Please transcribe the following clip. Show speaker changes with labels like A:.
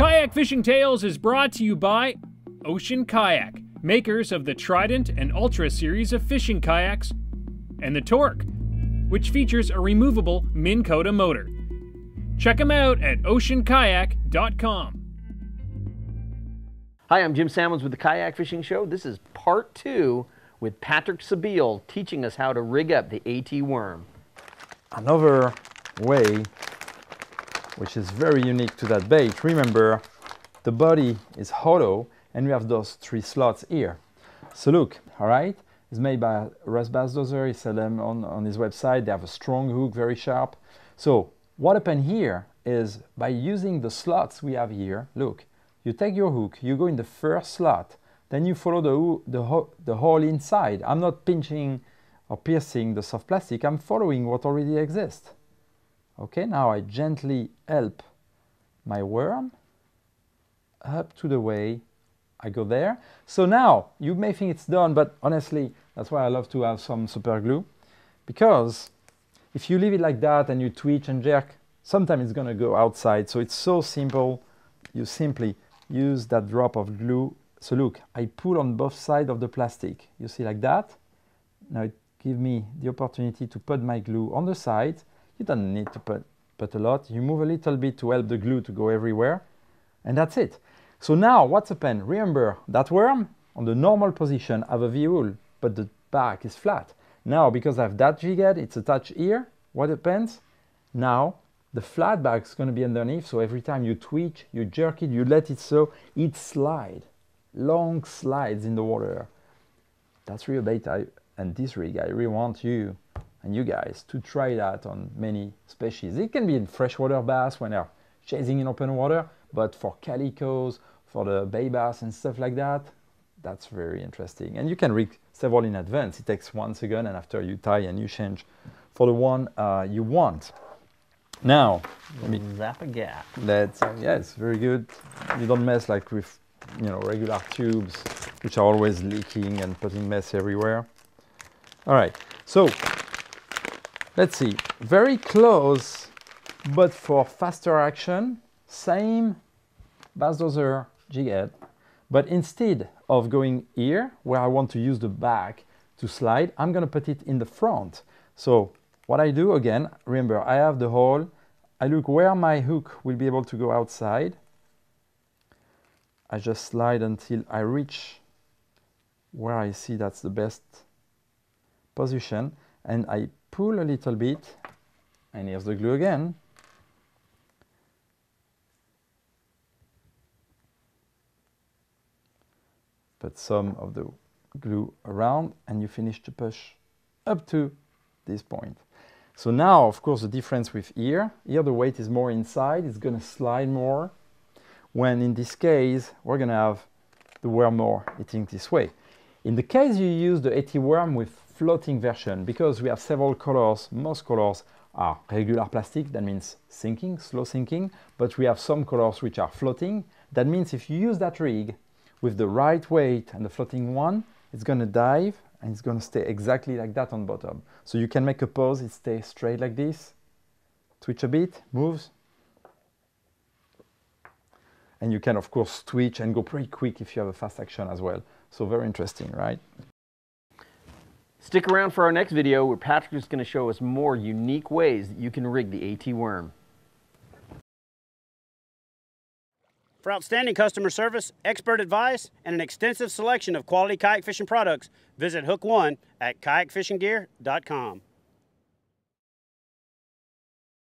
A: Kayak Fishing Tales is brought to you by Ocean Kayak, makers of the Trident and Ultra series of fishing kayaks, and the Torque, which features a removable Minn Kota motor. Check them out at oceankayak.com.
B: Hi, I'm Jim Salmons with the Kayak Fishing Show. This is part 2 with Patrick Sebile teaching us how to rig up the AT worm.
C: Another way, which is very unique to that bait, remember the body is hollow and we have those 3 slots here. So look, all right, it's made by Russ Bassdozer. He sells them on his website. They have a strong hook, very sharp. So what happened here is by using the slots we have here, look, you take your hook, you go in the first slot, then you follow the hole inside. I'm not pinching or piercing the soft plastic, I'm following what already exists. Okay, now I gently help my worm up to the way I go there. So now you may think it's done, but honestly, that's why I love to have some super glue, because if you leave it like that and you twitch and jerk, sometimes it's gonna go outside. So it's so simple. You simply use that drop of glue. So look, I pull on both sides of the plastic. You see, like that. Now it gives me the opportunity to put my glue on the side. You don't need to put a lot. You move a little bit to help the glue to go everywhere. And that's it. So now what's happened? Remember that worm on the normal position have a V-hole, but the back is flat. Now because I have that jig head, it's attached here. What happens? Now the flat back is going to be underneath, so every time you twitch, you jerk it, you let it so it slide. Long slides in the water. That's real bait. And this rig, I really want you and you guys to try that on many species. It can be in freshwater bass when they're chasing in open water, but for calicos, for the bay bass and stuff like that, that's very interesting. And you can rig several in advance. It takes 1 second, and after you tie and you change for the one you want. Now,
B: Zap-a-Gap.
C: Yeah, it's very good. You don't mess like with, you know, regular tubes, which are always leaking and putting mess everywhere. All right, so let's see. Very close, but for faster action, same Bassdozer jig head, but instead of going here, where I want to use the back to slide, I'm gonna put it in the front. So what I do again, remember I have the hole, I look where my hook will be able to go outside. I just slide until I reach where I see that's the best position, and I pull a little bit, and here's the glue again. Put some of the glue around, and you finish to push up to this point. So now, of course, the difference with here the weight is more inside, it's gonna slide more, when in this case, we're gonna have the worm more hitting this way. In the case you use the AT worm with floating version, because we have several colors, most colors are regular plastic, that means sinking, slow sinking, but we have some colors which are floating. That means if you use that rig with the right weight and the floating one, it's gonna dive and it's gonna stay exactly like that on bottom. So you can make a pose, it stays straight like this, twitch a bit, moves, and you can of course twitch and go pretty quick if you have a fast action as well. So very interesting, right?
B: Stick around for our next video where Patrick is going to show us more unique ways that you can rig the AT worm.
D: For outstanding customer service, expert advice, and an extensive selection of quality kayak fishing products, visit Hook One at kayakfishinggear.com.